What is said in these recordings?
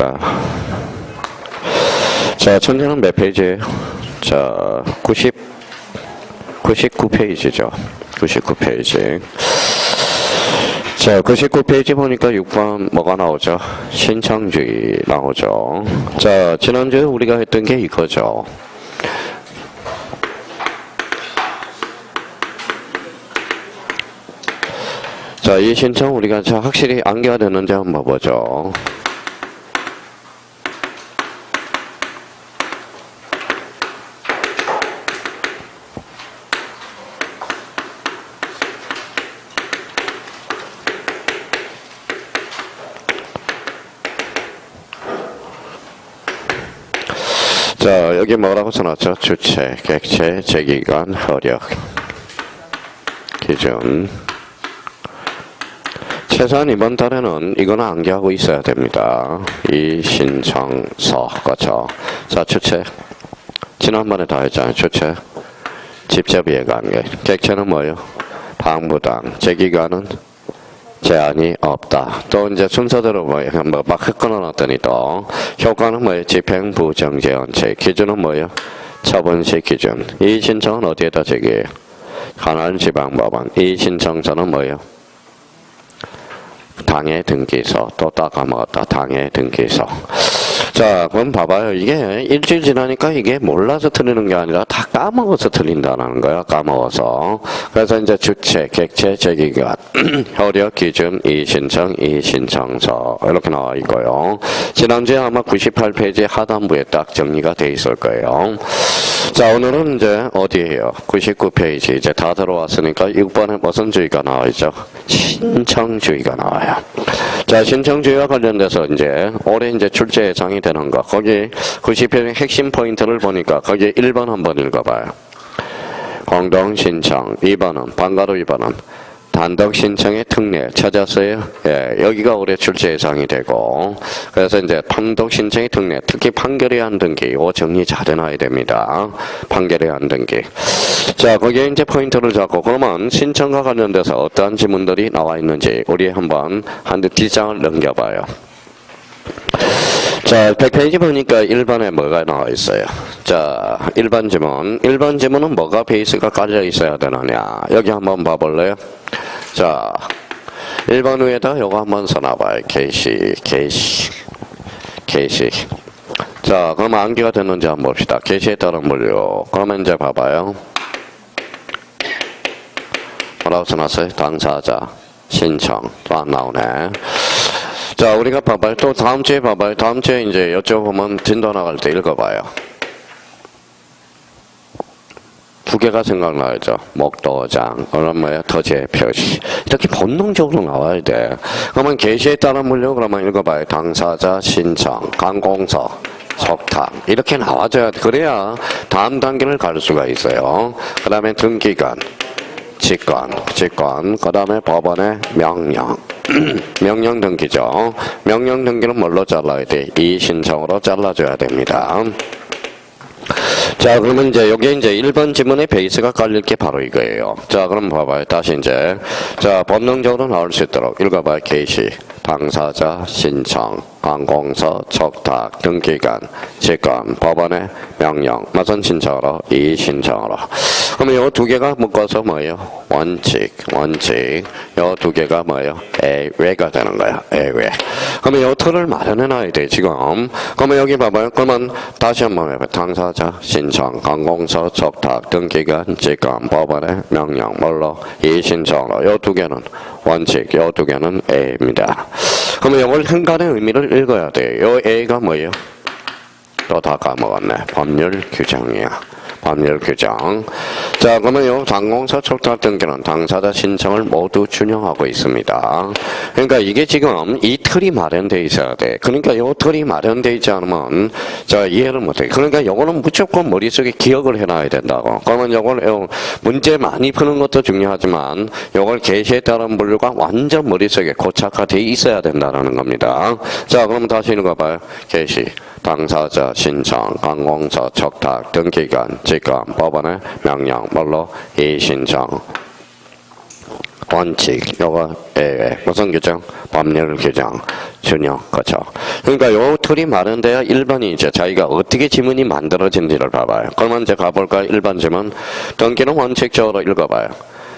봅시다. 자, 천재는 몇 페이지예요? 자, 99페이지죠. 99페이지. 자, 99페이지 보니까 6번 뭐가 나오죠? 신청주의 나오죠. 자, 지난주에 우리가 했던 게 이거죠. 자, 이 신청 우리가 확실히 암기가 되는지 한번 보죠. 자, 여기 뭐라고 써놨죠? 주체, 객체, 제기관, 허력, 기준. 최소한 이번 달에는 이거는 암기하고 있어야 됩니다. 이 신청서, 그렇죠? 자, 주체. 지난번에 다 했잖아요. 주체. 직접 이해관계. 객체는 뭐예요? 당부당. 제기관은 제한이 없다. 또 이제 순서대로 뭐예요? 막 흩어놨더니 또 효과는 뭐예요? 집행부정제원칙. 기준은 뭐예요? 처분식 기준. 이 신청은 어디에다 제기해요? 관할지방법원. 이 신청서는 뭐예요? 당해 등기소. 또 딱 까먹었다. 당해 등기소. 자, 그럼 봐봐요. 이게 일주일 지나니까 이게 몰라서 틀리는 게 아니라 다 까먹어서 틀린다는 거야. 까먹어서. 그래서 이제 주체, 객체, 제기관, 효력, 기준, 이신청, 이신청서 이렇게 나와 있고요. 지난주에 아마 98페이지 하단부에 딱 정리가 돼 있을 거예요. 자, 오늘은 이제 어디에요? 99페이지. 이제 다 들어왔으니까 6번에 무슨 주의가 나와 있죠? 신청주의가 나와요. 자, 신청주의와 관련돼서 이제 올해 이제 출제 예상이 되는 거. 거기 90페이지 핵심 포인트를 보니까 거기에 1번 한번 읽어봐요. 공동신청. 2번은 방과후 2번은 단독 신청의 특례 찾았어요? 예, 여기가 올해 출제 예상이 되고, 그래서 이제 단독 신청의 특례, 특히 판결에 한 등기, 이거 정리 잘 해놔야 됩니다. 판결에 한 등기. 자, 거기에 이제 포인트를 잡고, 그러면 신청과 관련돼서 어떠한 지문들이 나와 있는지 우리 한번 한 뒷장을 넘겨봐요. 자, 100페이지 보니까 1번에 뭐가 나와 있어요? 자, 1번 지문. 1번 지문은 뭐가 베이스가 깔려 있어야 되느냐? 여기 한번 봐볼래요? 자, 1번 위에다 요거 한번 써놔봐요. 게시. 자, 그럼 암기가 됐는지 한번 봅시다. 게시에 따른 분류. 그러면 이제 봐봐요. 뭐라고 써놨어요? 당사자, 신청. 또 안 나오네. 자, 우리가 봐봐요. 또 다음 주에 봐봐요. 다음 주에 이제 여쭤보면 진도 나갈 때 읽어봐요. 두 개가 생각나죠. 목도장, 그럼 뭐야? 더제 표시. 이렇게 본능적으로 나와야 돼. 그러면 게시에 따른 분류 그러면 읽어봐요. 당사자, 신청, 관공서, 속탁. 이렇게 나와줘야 돼. 그래야 다음 단계를 갈 수가 있어요. 그 다음에 등기관, 직관, 그 다음에 법원의 명령. 명령 등기죠. 명령 등기는 뭘로 잘라야 돼? 이 신청으로 잘라줘야 됩니다. 자, 그러면 이제 요게 이제 1번 지문의 베이스가 깔릴 게 바로 이거예요. 자, 그럼 봐봐요. 다시 이제. 자, 본능적으로 나올 수 있도록 읽어봐요. 게시, 당사자, 신청, 관공서, 촉탁, 등기관, 직관, 법원의 명령, 무슨 신청으로? 이 신청으로. 그러면 요 두 개가 묶어서 뭐예요? 원칙. 요 두 개가 뭐예요? 애외가 되는 거야. 애외. 그러면 요 틀을 마련해 놔야 돼, 지금. 그러면 여기 봐봐요. 그러면 다시 한번 해봐요. 당사자, 신청, 관공서, 촉탁, 등기관, 직관, 법원의 명령, 뭘로? 이 신청으로. 요 두 개는 원칙, 요 두 개는 애입니다. 그러면 이걸 현관의 의미를 읽어야 돼. 요 A가 뭐예요? 또 다 까먹었네. 법률 규정이야. 법률 규정. 자, 그러면 요 관공서, 촉탁 등기는 당사자 신청을 모두 준용하고 있습니다. 그러니까 이게 지금 이 틀이 마련되어 있어야 돼. 그러니까 요 틀이 마련되어 있지 않으면 자, 이해를 못해. 그러니까 요거는 무조건 머릿속에 기억을 해놔야 된다고. 그러면 요걸 문제 많이 푸는 것도 중요하지만 요걸 게시에 따른 분류가 완전 머릿속에 고착화되어 있어야 된다는 겁니다. 자, 그럼 다시 읽어봐요. 게시, 당사자, 신청, 관공서, 촉탁, 등기관, 직관, 법원의 명령, 뭘로? 이 신청. 원칙, 요거 예외. 무슨 규정? 법률 규정, 준용, 그렇죠. 그러니까 요 틀이 마련돼야 1번이 이제 자기가 어떻게 지문이 만들어진지를 봐봐요. 그러면 이제 가볼까요? 1번 지문. 등기는 원칙적으로 읽어봐요.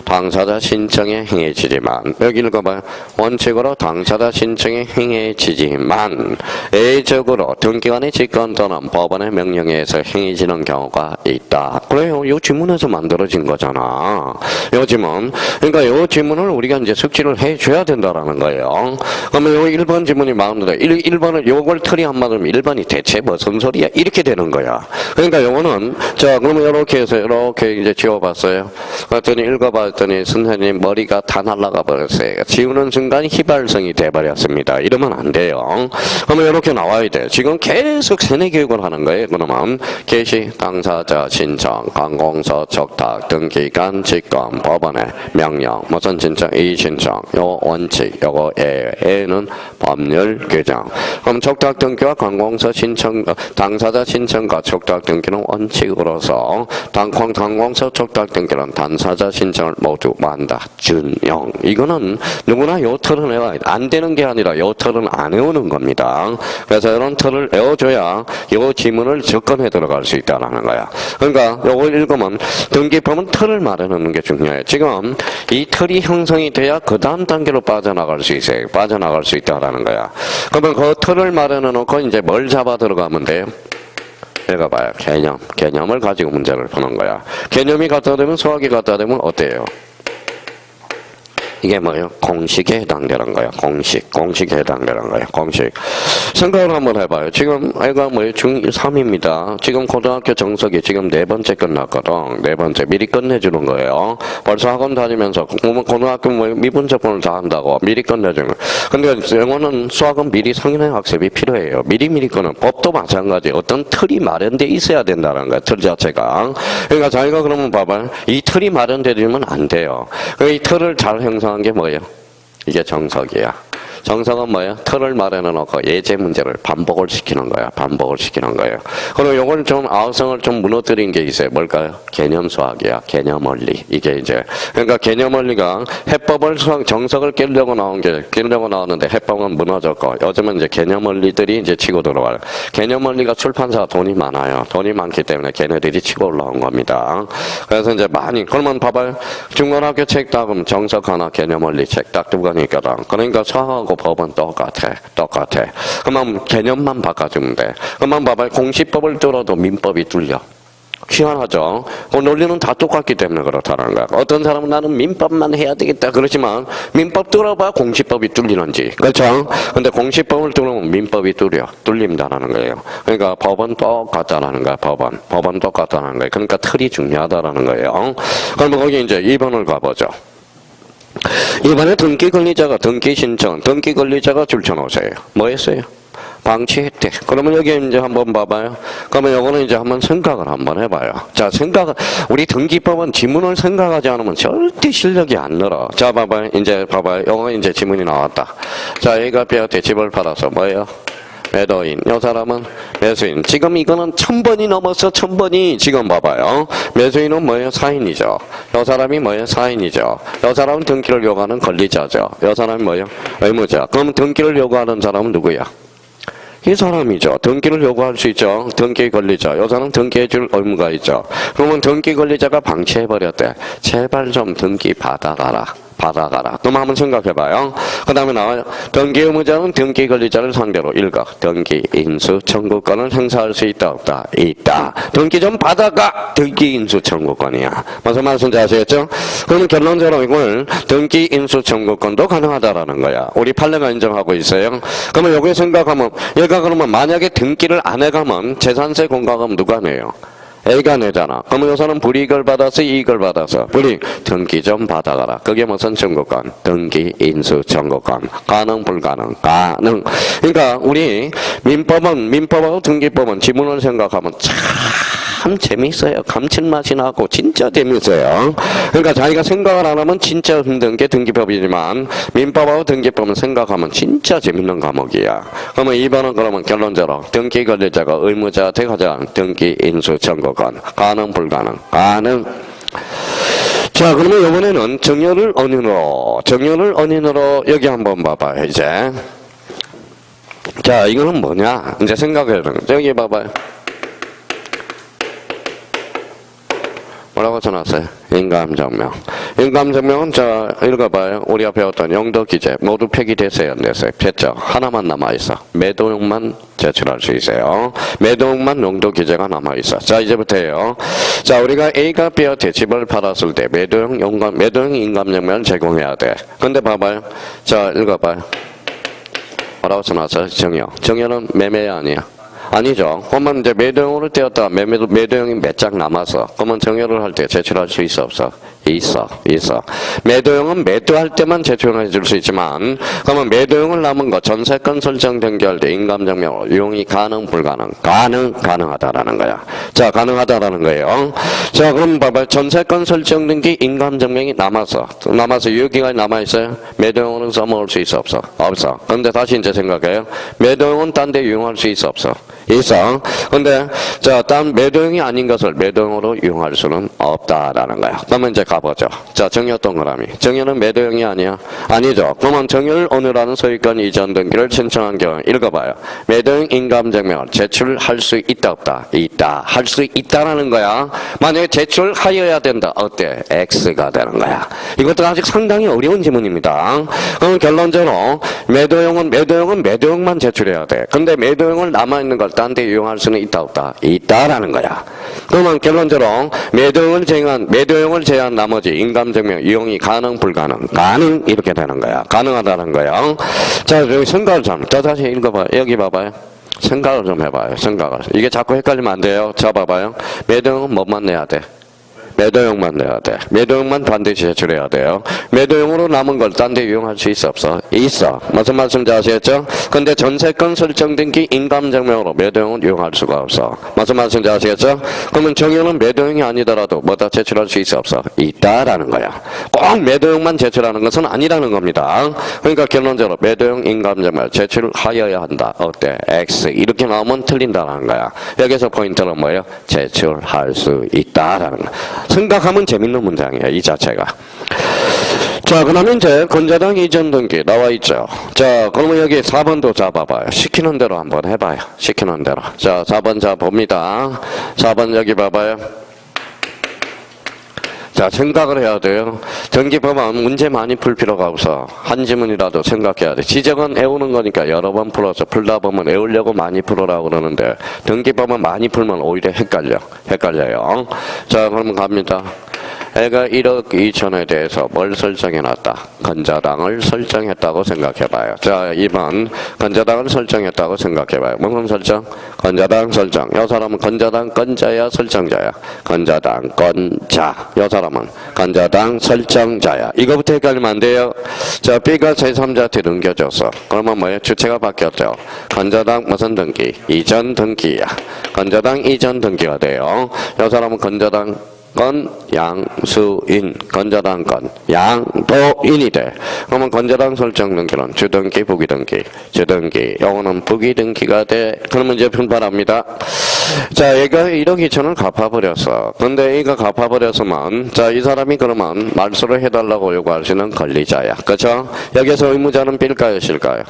당사자 신청에 행해지지만, 여기 읽어봐요. 원칙으로 당사자 신청에 행해지지만 예적으로 등기관의 직권 또는 법원의 명령에 의해서 행해지는 경우가 있다. 그래요. 이 지문에서 만들어진 거잖아. 이 지문. 그러니까 이 지문을 우리가 이제 숙지를 해줘야 된다라는 거예요. 그러면 이 1번 지문이 마음대로 1번을 요걸 틀이 한 마디면 1번이 대체 무슨 소리야? 이렇게 되는 거야. 그러니까 요거는 자 그러면 이렇게 해서 이렇게 이제 지워봤어요. 그랬더니 읽어봤더니 선생님 머리가 다 날아가 버렸어요. 지우는 순간 휘발성이 돼버렸습니다. 이러면 안 돼요. 그러면 이렇게 나와야 돼. 지금 계속 세뇌 교육을 하는 거예요. 그러면 개시, 당사자, 신청, 관공서, 촉탁, 등기관, 직권, 법원의 명령, 무슨 신청, 이 신청, 요 원칙, 요거 예는 법률 규정. 그럼 촉탁 등기와 관공서 신청, 당사자 신청과 촉탁 등기는 원칙으로서 관공서 촉탁 등기는 당사자 신청을 모두 만다. 준용. 이거는 누구나 요 틀은 외워야 돼. 안 되는 게 아니라 요 틀은 안 외우는 겁니다. 그래서 이런 틀을 외워줘야 요 지문을 접근해 들어갈 수 있다는 거야. 그러니까 요걸 읽으면 등기법은 틀을 마련하는 게 중요해요. 지금 이 틀이 형성이 돼야 그 다음 단계로 빠져나갈 수 있어요. 빠져나갈 수 있다는 거야. 그러면 그 틀을 마련해 놓고 이제 뭘 잡아 들어가면 돼요? 읽어봐요. 개념을 가지고 문제를 푸는 거야. 개념이 갖다 대면 수학이 갖다 대면 어때요? 이게 뭐예요? 공식에 해당되는 거예요. 공식에 해당되는 거예요. 공식. 생각을 한번 해봐요. 지금 애가 뭐예요? 중3입니다. 지금 고등학교 정석이 지금 4번째 끝났거든. 4번째. 미리 끝내주는 거예요. 벌써 학원 다니면서 고등학교 뭐 미분적분을 다 한다고 미리 끝내주는 거예요. 근데 영어는 수학은 미리 성인의 학습이 필요해요. 미리 거는 법도 마찬가지. 어떤 틀이 마련돼 있어야 된다는 거예요. 틀 자체가. 그러니까 자기가 그러면 봐봐요. 이 틀이 마련되면 안 돼요. 이 틀을 잘 형성한 게 뭐예요? 이게 정석이야. 정석은 뭐예요? 틀을 마련해 놓고 예제 문제를 반복을 시키는 거야. 반복을 시키는 거예요. 그리고 요걸 좀 아우성을 좀 무너뜨린 게 있어요. 뭘까요? 개념 수학이야. 개념 원리. 이게 이제 그러니까 개념 원리가 해법을 정석을 깨려고 나왔는데 해법은 무너졌고 요즘은 이제 개념 원리들이 이제 치고 들어와요. 개념 원리가 출판사가 돈이 많아요. 돈이 많기 때문에 걔네들이 치고 올라온 겁니다. 그래서 이제 많이 그러면 봐봐요. 중고등학교 책 딱 그럼 정석 하나 개념 원리 책 딱 두 권이 있거든. 그러니까 수학하고 법은 똑같아. 그러면 개념만 바꿔주면 돼. 그러면 봐봐요. 공시법을 들어도 민법이 뚫려. 희한하죠? 그 논리는 다 똑같기 때문에 그렇다는 거야. 어떤 사람은 나는 민법만 해야 되겠다 그러지만 민법 들어봐 공시법이 뚫리는지. 그렇죠? 근데 공시법을 들으면 민법이 뚫린다는 거예요. 그러니까 법은 똑같다는 거야. 법은 똑같다는 거예요. 그러니까 틀이 중요하다는 거예요. 그러면 거기 이제 2번을 가보죠. 이번에 등기 권리자가 등기 신청, 등기 권리자가 줄쳐놓으세요. 뭐 했어요? 방치 혜택. 그러면 여기 이제 한번 봐봐요. 그러면 요거는 이제 한번 생각을 한번 해봐요. 자, 우리 등기법은 지문을 생각하지 않으면 절대 실력이 안 늘어. 자, 봐봐요. 이제 봐봐요. 요거 이제 지문이 나왔다. 자, A가 B한테 집을 팔아서 뭐예요? 매도인. 요 사람은 매수인. 지금 이거는 1000번이 넘었어. 1000번이. 지금 봐봐요. 매수인은 뭐예요? 사인이죠. 요 사람이 뭐예요? 사인이죠. 요 사람은 등기를 요구하는 권리자죠. 요 사람이 뭐예요? 의무자. 그럼 등기를 요구하는 사람은 누구야? 이 사람이죠. 등기를 요구할 수 있죠. 등기 권리자. 요 사람 등기해줄 의무가 있죠. 그러면 등기 권리자가 방치해버렸대. 제발 좀 등기 받아가라. 그럼 한번 생각해봐요. 그 다음에 나와요. 등기 의무자는 등기 권리자를 상대로 등기 인수 청구권을 행사할 수 있다 없다? 있다. 등기 좀 받아가. 등기 인수 청구권이야. 무슨 말씀인지 아시겠죠? 그러면 결론적으로 이걸 등기 인수 청구권도 가능하다라는 거야. 우리 판례가 인정하고 있어요. 그러면 여기 생각하면 얘가 그러면 만약에 등기를 안 해가면 재산세 공과금 누가 내요? A가 내잖아. 그러면 요사는 불이익을 받아서 이익을 받아서 불이익 등기 좀 받아가라. 그게 무슨 청구권? 등기 인수 청구권. 가능 불가능? 가능. 그러니까 우리 민법하고 등기법은 지문을 생각하면 참 재밌어요. 감칠맛이 나고 진짜 재밌어요. 그러니까 자기가 생각을 안 하면 진짜 힘든 게 등기법이지만 민법하고 등기법은 생각하면 진짜 재밌는 과목이야. 그러면 2번은 그러면 결론적으로 등기 권리자가 의무자한테 가져간 등기 인수 청구권. 가능 불가능? 가능. 자, 그러면 이번에는 정렬을 언인으로 여기 한번 봐봐요, 이제. 자, 이거는 뭐냐? 이제 생각해야 되는 거죠. 여기 봐봐요. 뭐라고 써놨어요? 인감정명. 인감정명은 자, 읽어봐요. 우리가 배웠던 용도기재 모두 폐기됐어요, 안 됐어요? 됐죠? 하나만 남아있어. 매도용만 제출할 수 있어요. 매도용만 용도기재가 남아있어. 자, 이제부터예요. 자, 우리가 A가 B한테 집을 팔았을 때 매도용 인감정명을 제공해야 돼. 근데 봐봐요. 자, 읽어봐요. 뭐라고 써놨어요? 정여는 매매야 아니야? 아니죠. 그러면 이제 매도용으로 떼었다가 매도용이 몇 장 남아서 그러면 정여를 할 때 제출할 수 있어 없어? 있어. 매도용은 매도할 때만 제출해 줄 수 있지만 그러면 매도용을 남은 거 전세권 설정 등기할 때 인감정명으로 이용이 불가능? 가능하다라는 거야. 자, 가능하다라는 거예요. 자, 그럼 봐봐요. 전세권 설정 등기 인감정명이 남아서 유효기간이 남아있어요. 매도용으로 써먹을 수 있어 없어? 없어. 근데 다시 이제 생각해요. 매도용은 딴 데 이용할 수 있어 없어? 있어. 근데 자, 딴 매도용이 아닌 것을 매도용으로 이용할 수는 없다라는 거야. 그러면 이제 가보죠. 자, 정여 동그라미. 정여는 매도용이 아니야? 아니죠. 그러면 정여를 오늘하는 소유권 이전 등기를 신청한 경우 읽어봐요. 매도용 인감정명을 제출할 수 있다 없다? 있다. 할 수 있다라는 거야. 만약에 제출하여야 된다. 어때? X가 되는 거야. 이것도 아직 상당히 어려운 지문입니다. 그럼 결론적으로 매도용은 매도용만 제출해야 돼. 근데 매도용을 남아있는 걸 딴 데 이용할 수는 있다 없다? 있다라는 거야. 그러면 결론적으로 매도용을 제한 나머지 인감정명 이용이 불가능? 가능 이렇게 되는 거야. 가능하다는 거야. 자, 여기 생각을 다시 읽어봐요. 여기 봐봐요. 생각을 좀 해봐요. 이게 자꾸 헷갈리면 안 돼요. 자, 봐봐요. 매도용은 뭐만 내야 돼? 매도용만 내야 돼. 매도용만 반드시 제출해야 돼요. 매도용으로 남은 걸 딴 데 이용할 수 있어 없어? 있어. 무슨 말씀인지 아시겠죠? 근데 전세권 설정 등기 인감정명으로 매도용은 이용할 수가 없어. 무슨 말씀인지 아시겠죠? 그러면 정여는 매도용이 아니더라도 뭐다 제출할 수 있어 없어? 있다라는 거야. 꼭 매도용만 제출하는 것은 아니라는 겁니다. 그러니까 결론적으로 매도용 인감정명을 제출하여야 한다. 어때? X. 이렇게 나오면 틀린다는 거야. 여기서 포인트는 뭐예요? 제출할 수 있다라는 거야. 생각하면 재밌는 문장이에요, 이 자체가. 자, 그러면 이제 건자당 이전 등기 나와 있죠. 자, 그러면 여기 4번도 잡아봐요. 시키는 대로 한번 해봐요. 시키는 대로. 자, 4번 잡봅니다. 4번 여기 봐봐요. 자, 생각을 해야 돼요. 등기법은 문제 많이 풀 필요가 없어. 한 지문이라도 생각해야 돼. 지적은 외우는 거니까 여러 번 풀어서 풀다 보면 외우려고 많이 풀으라고 그러는데 등기법은 많이 풀면 오히려 헷갈려요. 자, 그러면 갑니다. 애가 1억 2천에 대해서 뭘 설정해놨다? 건자당을 설정했다고 생각해봐요. 자, 2번 건자당을 설정했다고 생각해봐요. 무슨 설정? 건자당 설정. 이 사람은 건자당 건자야 설정자야? 건자당 건자. 이 사람은 건자당 설정자야. 이거부터 헷갈리면 안 돼요. 자, B가 제3자한테 넘겨줬어. 그러면 뭐예요? 주체가 바뀌었죠. 건자당 무슨 등기? 이전 등기야. 건자당 이전 등기가 돼요. 이 사람은 건자당 건 양수인, 건자당 건 양도인이 돼. 그러면 건자당 설정 등기는 주등기, 부기등기, 주등기. 요거는 부기등기가 돼. 그러면 이제 분발합니다. 자, 얘가 1억 2천을 갚아버렸어. 근데 얘가 갚아버렸으면, 자, 이 사람이 그러면 말소를 해달라고 요구할 수 있는 권리자야. 그쵸? 여기서 의무자는 B일까요, C일까요?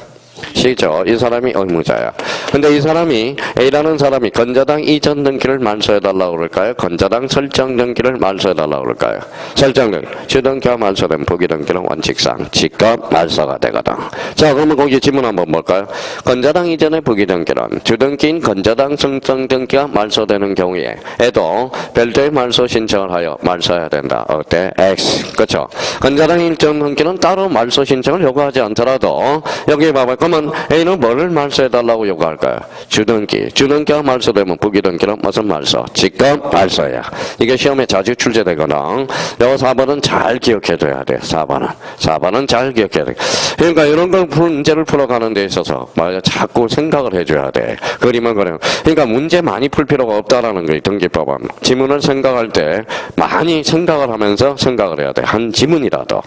C죠. 이 사람이 의무자야. 근데 이 사람이 A라는 사람이 건자당 이전 등기를 말소해달라고 그럴까요? 건자당 설정 등기를 말소해달라고 그럴까요? 설정 등기. 주등기와 말소된 부기등기는 원칙상 직접 말소가 되거든. 자, 그러면 거기 지문 한번 볼까요? 건자당 이전의 부기등기는 주등기인 건자당 설정 등기가 말소되는 경우에 에도 별도의 말소 신청을 하여 말소해야 된다. 어때? X. 그쵸? 건자당 일정 등기는 따로 말소 신청을 요구하지 않더라도 여기 봐봐요. 그러면 A는 뭐를 말소해달라고 요구할까요? 주등기가 말소되면 부기등기는 무슨 말소? 직접 말소야. 이게 시험에 자주 출제되거든. 요 4번은 잘 기억해둬야 돼. 4번은 잘 기억해야 돼. 그러니까 이런 걸 문제를 풀어가는 데 있어서 자꾸 생각을 해줘야 돼. 그림을 그려요. 그러니까 문제 많이 풀 필요가 없다라는 거예요. 등기법은. 지문을 생각할 때 많이 생각을 하면서 생각을 해야 돼. 한 지문이라도.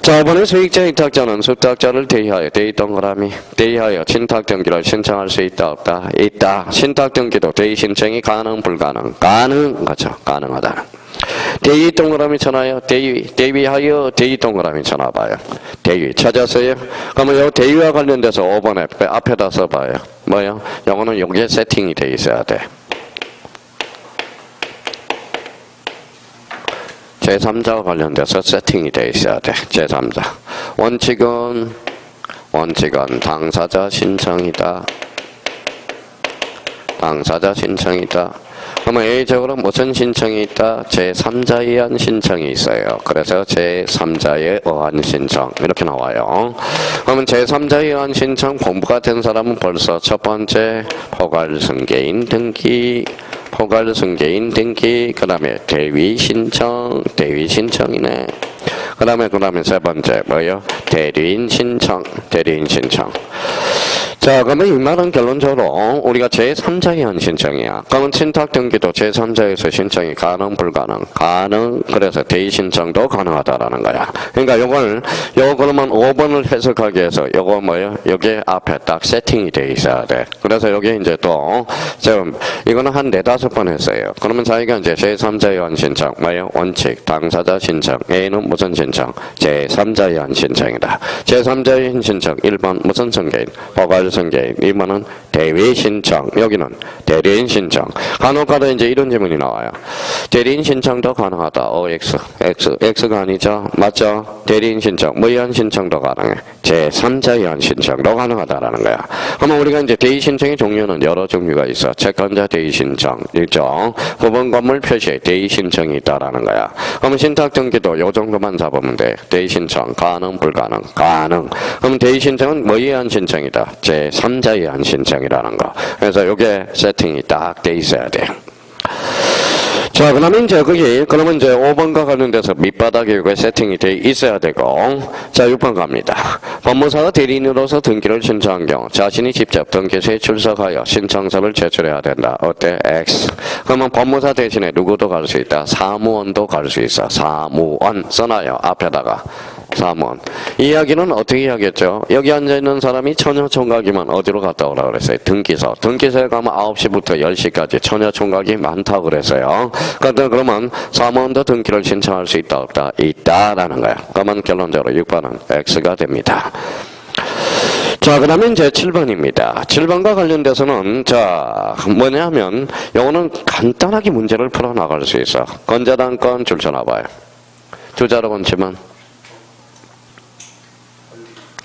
자, 이번에 수익자 위탁자는 수탁자를 대의하여 신탁 등기를 신청할 수 있다 없다? 있다. 신탁 등기도 대의 신청이 가능 불가능? 가능. 그렇죠. 가능하다. 대위 동그라미 쳐놔요. 대위하여 대위 동그라미 쳐놔봐요. 대위 찾았어요? 그러면 요 대위와 관련돼서 5번에 앞에다 써봐요. 뭐요? 요거는 요게 세팅이 돼 있어야 돼. 제3자와 관련돼서 세팅이 돼 있어야 돼. 제3자. 원칙은 당사자 신청이다. 당사자 신청이다. 그러면 A적으로 무슨 신청이 있다? 제3자에 의한 신청이 있어요. 그래서 제3자에 의한 신청 이렇게 나와요. 그러면 제3자에 의한 신청 본부가 된 사람은 벌써 첫 번째 포괄승계인 등기 그 다음에 대위 신청이네. 그 다음에 세 번째 뭐요? 대리인 신청. 자, 그러면 이 말은 결론적으로 우리가 제3자에 의한 신청이야. 그러면 신탁 등기도 제3자에서 신청이 가능, 불가능? 가능. 그래서 대의 신청도 가능하다라는 거야. 그러니까 요거 그러면 5번을 해석하기 위해서 요거 뭐예요? 여기 앞에 딱 세팅이 돼 있어야 돼. 그래서 여기 이제 또 지금 이거는 한 4-5번 했어요. 그러면 자기가 이제 제3자에 의한 신청, 뭐예요? 원칙, 당사자 신청. A는 무슨 신청? 제3자에 의한 신청이다. 제3자에 의한 신청 1번 무슨 승계인? 포괄승계인. 2번은 대위 신청. 여기는 대리인 신청. 간혹가다 이제 이런 질문이 나와요. 대리인 신청도 가능하다. X가 아니죠? 맞죠? 대리인 신청. 뭐에 의한 신청도 가능해? 제3자에 의한 신청도 가능하다라는 거야. 그러면 우리가 이제 대의 신청의 종류는 여러 종류가 있어. 채권자 대의 신청. 있죠? 부분 건물 표시에 대의 신청이 있다라는 거야. 그러면 신탁 등기도 요 정도만 잡으면 돼. 대의 신청 가능, 불가능? 가능. 그럼 대의 신청은 뭐에 의한 신청이다? 제3자에 의한 신청이라는 거. 그래서 요게 세팅이 딱 돼 있어야 돼. 자, 그러면 이제 그러면 이제 5번과 관련돼서 밑바닥에 이거 세팅이 돼 있어야 되고, 자, 6번 갑니다. 법무사가 대리인으로서 등기를 신청한 경우, 자신이 직접 등기소에 출석하여 신청서를 제출해야 된다. 어때? X. 그러면 법무사 대신에 누구도 갈 수 있다. 사무원도 갈 수 있어. 사무원. 써놔요. 앞에다가. 사무원. 이 이야기는 어떻게 하겠죠? 여기 앉아있는 사람이 처녀총각이면 어디로 갔다 오라 그랬어요? 등기소. 등기소에 가면 9시부터 10시까지 처녀총각이 많다고 그랬어요. 그러면 사무원도 등기를 신청할 수 있다, 없다? 있다라는 거야. 그러면 결론적으로 6번은 X가 됩니다. 자, 그 다음에 이제 7번입니다. 7번과 관련돼서는, 자, 뭐냐면, 요거는 간단하게 문제를 풀어나갈 수 있어. 건재단권 줄쳐놔봐요. 주자로 건치면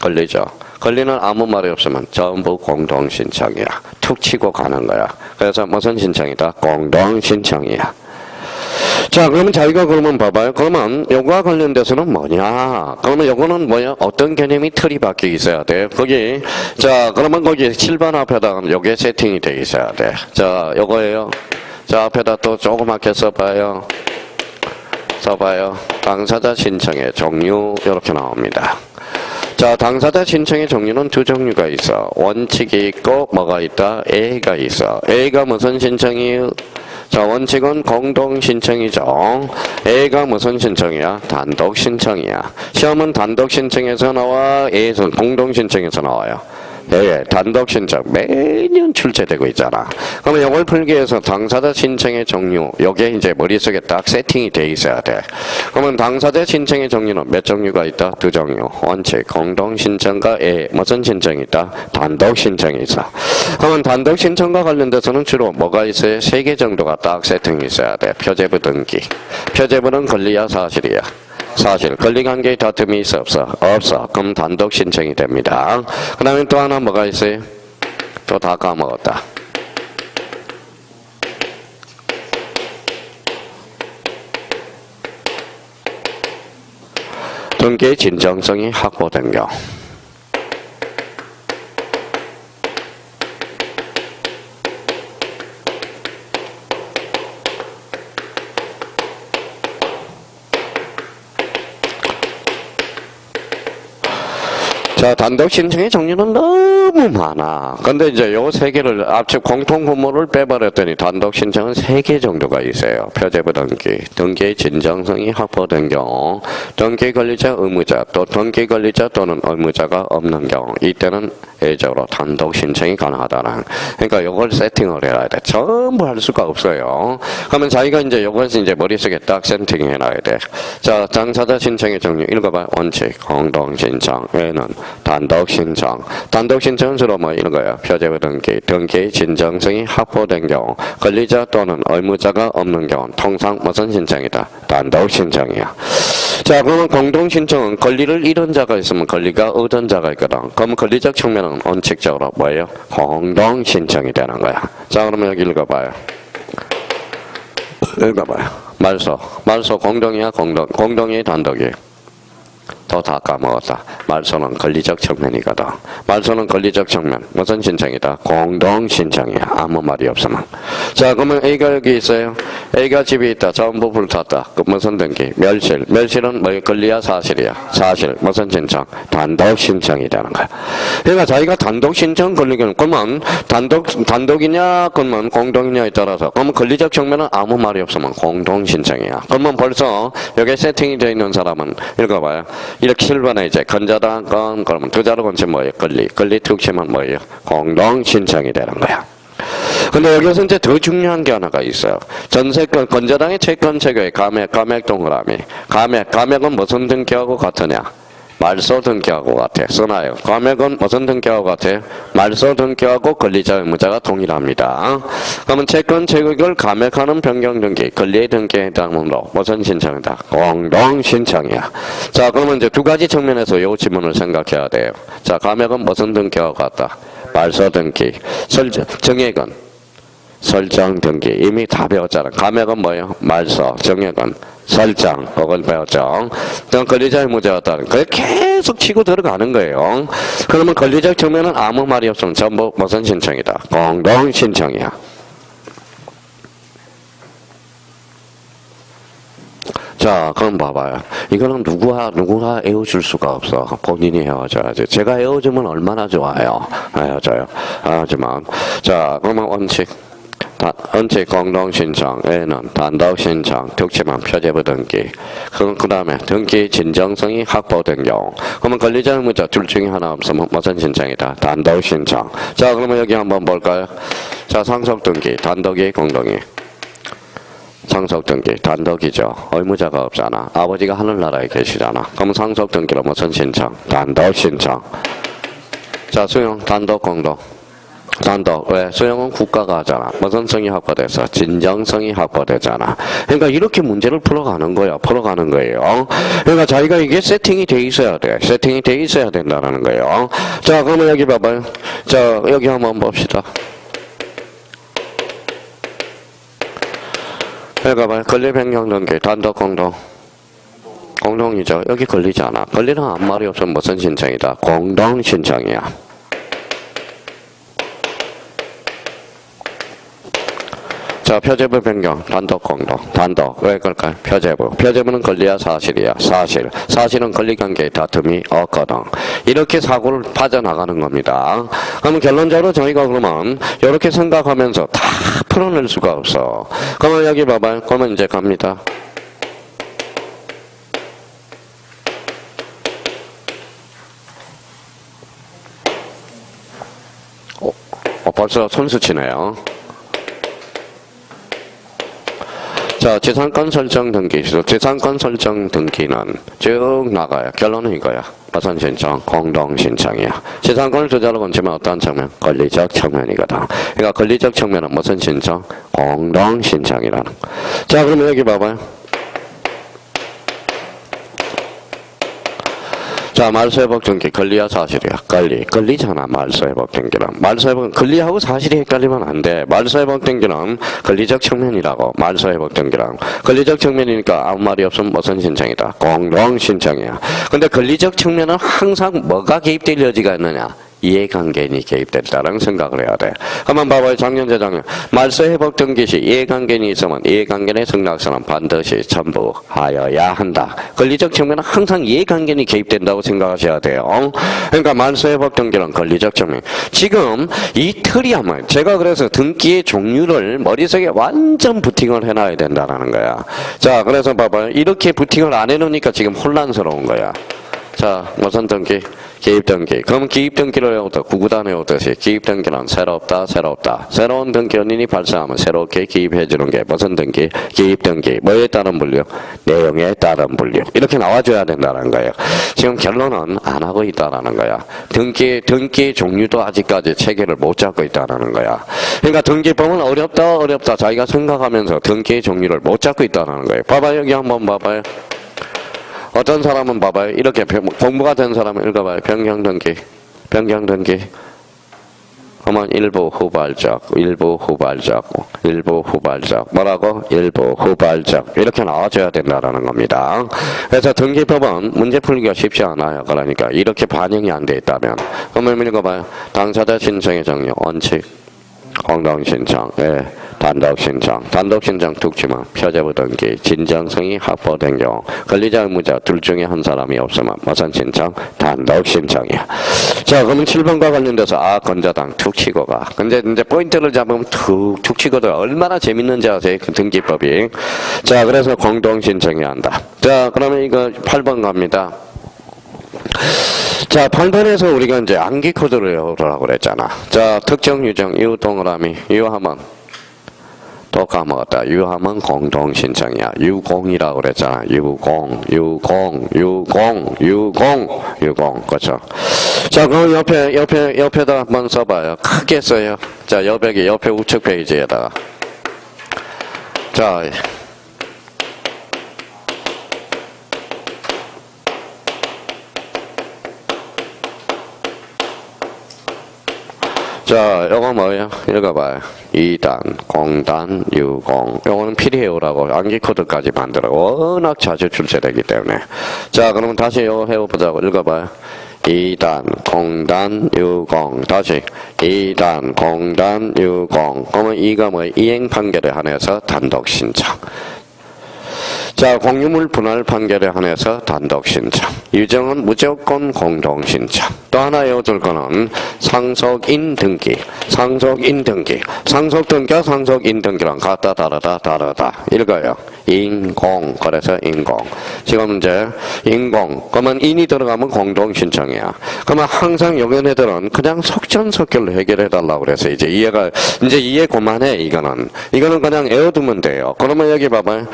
걸리죠. 권리는 아무 말이 없으면 전부 공동신청이야. 툭 치고 가는 거야. 그래서 무슨 신청이다? 공동신청이야. 자, 그러면 자기가 그러면 봐봐요. 그러면 요거와 관련돼서는 뭐냐? 그러면 요거는 뭐야? 어떤 개념이 틀이 박혀 있어야 돼. 거기, 자, 그러면 거기 7번 앞에다 요게 세팅이 돼 있어야 돼. 자, 요거예요. 자, 앞에다 또 조그맣게 써봐요. 당사자 신청의 종류, 이렇게 나옵니다. 자, 당사자 신청의 종류는 두 종류가 있어. 원칙이 있고 뭐가 있다? A가 있어. A가 무슨 신청이에요? 자, 원칙은 공동 신청이죠. A가 무슨 신청이야? 단독 신청이야. 시험은 단독 신청에서 나와, A에서는 공동 신청에서 나와요. 예, 단독 신청 매년 출제되고 있잖아. 그러면 이걸 풀기 위해서 당사자 신청의 종류, 요게 이제 머릿속에 딱 세팅이 돼 있어야 돼. 그러면 당사자 신청의 종류는 몇 종류가 있다? 두 종류. 원칙, 공동 신청과 무슨 신청이 있다? 단독 신청이 있어. 그러면 단독 신청과 관련돼서는 주로 뭐가 있어요? 3개 정도가 딱 세팅이 있어야 돼. 표제부 등기. 표제부는 권리야, 사실이야? 사실. 권리관계에 다툼이 있어, 없어? 없어. 그럼 단독 신청이 됩니다. 그 다음에 또 하나 뭐가 있어요? 또 다 까먹었다. 등기의 진정성이 확보된 경우. 자, 단독 신청의 종류는 너무 많아. 근데 이제 요 세 개를 앞쪽 공통 구모를 빼버렸더니 단독 신청은 3개 정도가 있어요. 표제부 등기, 등기의 진정성이 확보된 경우, 등기 권리자 의무자, 또 등기 권리자 또는 의무자가 없는 경우, 이때는 예외적으로 단독 신청이 가능하다는. 그러니까 요걸 세팅을 해야 돼. 전부 할 수가 없어요. 그러면 자기가 이제 요것을 이제 머릿속에 딱 세팅해 놔야 돼. 자, 당사자 신청의 종류 읽어봐. 원칙, 공동 신청, A는 단독 신청. 단독 신청은 주로 뭐 이런 거야. 표제부 등기, 등기의 진정성이 확보된 경우, 권리자 또는 의무자가 없는 경우, 통상 무슨 신청이다? 단독 신청이야. 자, 그러면 공동 신청은 권리를 잃은 자가 있으면 권리가 얻은 자가 있거든. 그럼 권리적 측면은 원칙적으로 뭐예요? 공동 신청이 되는 거야. 자, 그러면 여기 읽어봐요. 읽어봐요. 말소 공동이야, 공동이 단독이에요. 더 다 까먹었다. 말소는 권리적 측면이거든. 말소는 권리적 측면. 무슨 신청이다? 공동 신청이야. 아무 말이 없으면. 자, 그러면 A가 여기 있어요. A가 집이 있다. 전부 불탔다. 그 무슨 등기? 멸실. 멸실은 뭐 권리야, 사실이야? 사실. 무슨 신청? 단독 신청이 되는 거야. 그러니까 자기가 단독 신청 권리는 그러면 단독이냐, 그러면 공동이냐에 따라서. 그러면 권리적 측면은 아무 말이 없으면 공동 신청이야. 그러면 벌써 여기 세팅이 되어 있는 사람은 읽어봐요. 이렇게 7번에 이제 건자당 건 그러면 두 자로 건치 뭐예요? 권리 특심은 뭐예요? 공동 신청이 되는 거야. 근데 여기서 이제 더 중요한 게 하나가 있어요. 전세권 건자당의 채권 체결의 감액 동그라미. 감액은 무슨 등기하고 같으냐? 말소 등기하고 같아. 써놔요. 감액은 무슨 등기하고 같아? 말소 등기하고 권리자 의무자가 동일합니다. 그러면 채권 체결을 감액하는 변경 등기, 권리의 등기에 해당으로 무슨 신청이다? 공동 신청이야. 자, 그러면 이제 두 가지 측면에서 이 지문을 생각해야 돼요. 자, 감액은 무슨 등기하고 같다? 말소 등기. 정액은 설정 등기. 이미 다 배웠잖아. 감액은 뭐예요? 말소. 정액은 설정, 그걸 배웠죠. 권리자 의무자가 따른 그게 계속 치고 들어가는 거예요. 그러면 권리적 측면은 아무 말이 없으면 전부 무슨 신청이다? 공동 신청이야. 자, 그럼 봐봐요. 이거는 누구나 애워줄 수가 없어. 본인이 헤어져야지. 제가 애워주면 얼마나 좋아요. 헤어져요. 하지만, 자, 그러면 원칙 공동 신청, A는 단독 신청, 특징은 표제부 등기. 그 다음에 등기 진정성이 확보된 경우. 그러면 권리자 의무자 둘 중에 하나 없으면 무슨 신청이다? 단독 신청. 자, 그러면 여기 한번 볼까요? 자, 상속 등기, 단독이 공동이. 상속 등기, 단독이죠. 의무자가 없잖아. 아버지가 하늘나라에 계시잖아. 그러면 상속 등기로 무슨 신청? 단독 신청. 자, 수용, 단독, 공동. 단독. 왜? 수용은 국가가 하잖아. 무슨 성이 확보돼서? 진정성이 확보되잖아. 그러니까 이렇게 문제를 풀어가는 거야. 풀어가는 거예요. 그러니까 자기가 이게 세팅이 돼 있어야 돼. 세팅이 돼 있어야 된다는 거예요. 자, 그러면 여기 봐봐요. 자, 여기 한번 봅시다. 여기 봐봐요. 권리 변경 등기, 단독, 공동. 공동이죠. 여기 권리잖아. 권리는 아무 말이 없으면 무슨 신청이다? 공동 신청이야. 자, 표제부 변경, 단독, 공동, 단독. 왜 그럴까요? 표제부는 권리야, 사실이야. 사실은 권리관계의 다툼이 없거든. 이렇게 사고를 빠져나가는 겁니다. 그러면 결론적으로 저희가 그러면 이렇게 생각하면서 다 풀어낼 수가 없어. 그러면 여기 봐봐요. 그러면 이제 갑니다. 벌써 손수 치네요. 자, 재산권 설정 등기. 재산권 설정 등기는 쭉 나가요. 결론은 이거야. 무슨 신청? 공동 신청이야. 재산권을 투자로 건지면 어떤 측면? 권리적 측면이거든. 그러니까 권리적 측면은 무슨 신청? 공동 신청이라는 거. 자, 그러면 여기 봐봐요. 자, 말소회복 등기, 권리야, 사실이야? 권리잖아, 말소회복 등기는. 말소회복, 권리하고 사실이 헷갈리면 안 돼. 말소회복 등기는 권리적 측면이라고, 말소회복 등기랑. 권리적 측면이니까 아무 말이 없으면 무슨 신청이다? 공동 신청이야. 근데 권리적 측면은 항상 뭐가 개입될 여지가 있느냐? 이해관계인이 개입됐다는 생각을 해야 돼. 한번 봐봐요. 작년, 재작년. 말소 회복 등기 시 이해관계인이 있으면 이해관계인의 승낙서는 반드시 첨부하여야 한다. 권리적 측면은 항상 이해관계인이 개입된다고 생각하셔야 돼요. 그러니까 말소 회복 등기는 권리적 측면. 지금 이 틀이 하면 제가 그래서 등기의 종류를 머릿속에 완전 부팅을 해놔야 된다는 거야. 자, 그래서 봐봐요. 이렇게 부팅을 안 해놓으니까 지금 혼란스러운 거야. 자, 무슨 등기? 기입등기. 그럼 기입등기를 해오듯 구구단 해오듯이 기입등기는 새롭다. 새로운 등기 원인이 발생하면 새롭게 기입해주는 게 무슨 등기? 기입등기. 뭐에 따른 분류? 내용에 따른 분류. 이렇게 나와줘야 된다는 거예요. 지금 결론은 안 하고 있다는 거야. 등기 종류도 아직까지 체계를 못 잡고 있다는 거야. 그러니까 등기법은 어렵다. 자기가 생각하면서 등기의 종류를 못 잡고 있다는 거예요. 봐봐요. 여기 한번 봐봐요. 어떤 사람은 봐봐요. 이렇게 공부가 된 사람은 읽어봐요. 변경등기. 그러면 일부 후발적. 뭐라고? 일부 후발적. 이렇게 나와줘야 된다는 겁니다. 그래서 등기법은 문제 풀기가 쉽지 않아요. 그러니까 이렇게 반영이 안 돼 있다면. 그러면 읽어봐요. 당사자 신청의 종류, 원칙, 공동신청, 단독신청 특징은 표제부 등기, 진정성이 확보된 경우, 권리자 의무자 둘 중에 한 사람이 없으면 무슨 신청? 단독신청이야. 자, 그러면 7번과 관련돼서 건자당 툭 치고 가. 근데 이제 포인트를 잡으면 툭 치고도 얼마나 재밌는지 아세요? 그 등기법이. 자, 그래서 공동신청해야 한다. 자, 그러면 이거 8번 갑니다. 자, 8번에서 우리가 이제 암기 코드를 외우라고 그랬잖아. 자, 특정 유정, 이유 동그라미, 유하면 또 까먹었다. 유하면 공동신청이야. 유공이라고 그랬잖아. 유공. 그렇죠. 자, 그럼 옆에다 한번 써봐요. 크게 써요. 자, 옆에 우측 페이지에다가. 자, 요거 뭐예요? 읽어봐요. 2단, 공단, 유공. 요거는 필요해요라고 암기 코드까지 만들어. 워낙 자주 출제되기 때문에. 자, 그러면 다시 요거 해보자고. 읽어봐요. 2단, 공단, 유공. 다시. 2단, 공단, 유공. 그러면 이가 뭐예요? 이행 판결에 한해서 단독 신청. 자, 공유물 분할 판결에 한해서 단독 신청. 유정은 무조건 공동 신청. 또 하나 외워둘 거는 상속인 등기. 상속인 등기랑 같다 다르다. 읽어요. 인공. 그래서 인공. 지금 이제 인공. 그러면 인이 들어가면 공동 신청이야. 그러면 항상 요견애들은 그냥 속전속결로 해결해 달라고 그래서 이제 이해 그만해. 이거는 그냥 외워두면 돼요. 그러면 여기 봐봐요.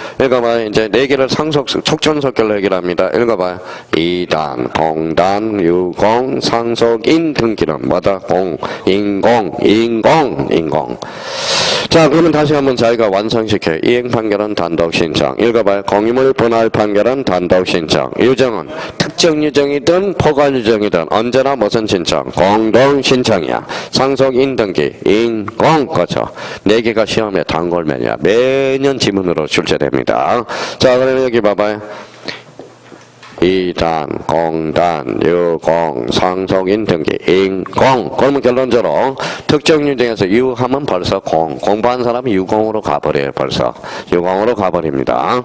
이제 4개를 속전속결로 해결합니다. 읽어봐요. 2단, 공단, 유공, 상속인 등기는 뭐다? 인공. 자, 그러면 다시 한번 자기가 완성시켜요. 이행 판결은 단독 신청. 읽어봐요. 공유물 분할 판결은 단독 신청. 유정은 특정 유정이든 포괄 유정이든 언제나 무슨 신청? 공동 신청이야. 상속인 등기, 인공. 그렇죠. 4개가 시험에 단골면이야. 매년 지문으로 출제됩니다. 자, 그러면 여기 봐봐요. 2단, 공단, 유공, 상속인 등기, 인공. 그러면 결론적으로 특정 유정에서 유하면 벌써 공부한 사람이 유공으로 가버려요. 벌써 유공으로 가버립니다.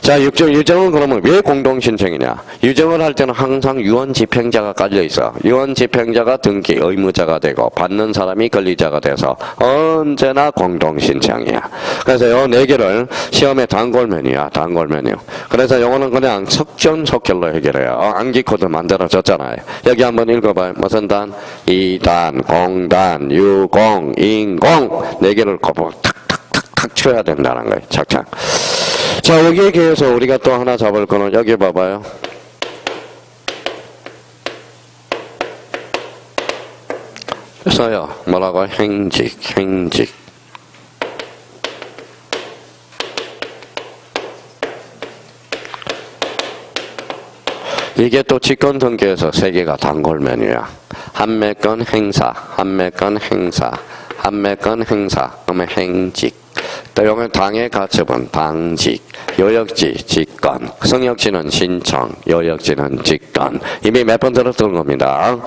자, 유정은 그러면 왜 공동신청이냐? 유정을 할 때는 항상 유언 집행자가 깔려 있어. 유언 집행자가 등기 의무자가 되고 받는 사람이 권리자가 돼서 언제나 공동신청이야. 그래서 요 4개를 시험에 단골면이야. 그래서 요거는 그냥 속전속결 해결해요. 암기 코드 만들어졌잖아요. 여기 한번 읽어봐요. 무슨 단? 2단, 공단, 유공, 인공. 4개를 탁탁탁탁 쳐야 된다는 거예요. 착착. 자, 여기에 대해서 우리가 또 하나 잡을 거는 여기 봐봐요. 써요. 뭐라고? 행직. 이게 또 직권등기에서 3개가 단골면이야. 한매건 행사. 그러면 행직. 용어 당의 가처분, 당직, 여역지, 직권, 성역지는 신청, 여역지는 직권. 이미 몇 번 들었던 겁니다.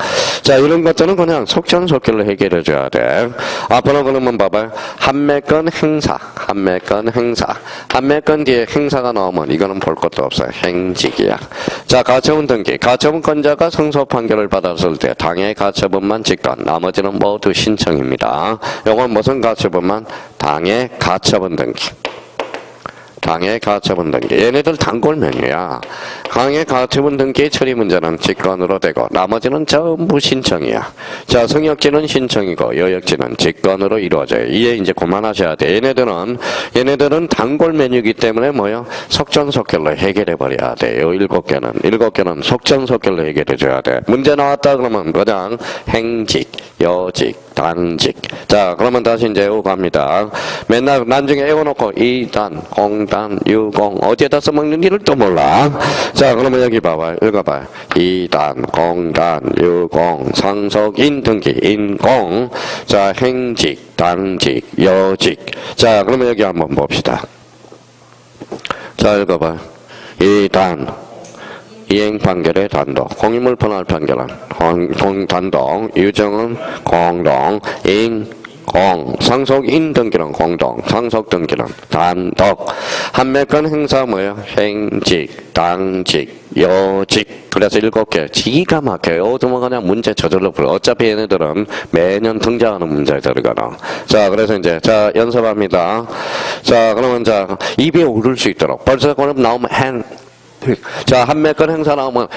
자, 이런 것들은 그냥 속전속결로 해결해줘야 돼. 앞으로 그러면 봐봐요. 한매건 행사, 한매건 행사. 한매건 뒤에 행사가 나오면 이거는 볼 것도 없어요. 행직이야. 자, 가처분 등기. 가처분권자가 승소 판결을 받았을 때 당의 가처분만 직권, 나머지는 모두 신청입니다. 요건 무슨 가처분만? 당의 가처분 등기. 당의 가처분 등기. 얘네들 단골면이야. 당의 가처분 등기 처리 문제는 직권으로 되고 나머지는 전부 신청이야. 자, 성역지는 신청이고 여역지는 직권으로 이루어져요. 이해 이제 그만하셔야 돼. 얘네들은 단골 메뉴이기 때문에 뭐요? 속전속결로 해결해 버려야 돼요. 7개는 속전속결로 해결해 줘야 돼. 문제 나왔다 그러면 그냥 행직, 여직, 당직. 자, 그러면 다시 이제 이거 갑니다. 맨날 나중에 외워놓고 2단, 공단, 유공 어디에다 써먹는지를 또 몰라. 자, 그러면 여기 봐봐요. 읽어봐요. 2단, 공단, 유공, 상속인 등기, 인공. 자, 행직, 당직, 여직. 자, 그러면 여기 한번 봅시다. 자, 읽어봐요. 2단. 이행판결의 단독, 공유물 분할 판결은 단독, 유정은 공동, 공, 상속인 등기는 공동, 상속 등기는 단독. 한매건 행사 뭐예요? 행직, 당직, 여직. 그래서 7개. 기가 막혀요. 어두면 그냥 문제 저절로 풀어. 어차피 얘네들은 매년 등장하는 문제들이거든. 자, 그래서 이제, 자, 연습합니다. 자, 그러면 자, 입에 오를 수 있도록. 벌써 그럼 나오면 자, 한매건 행사 나오면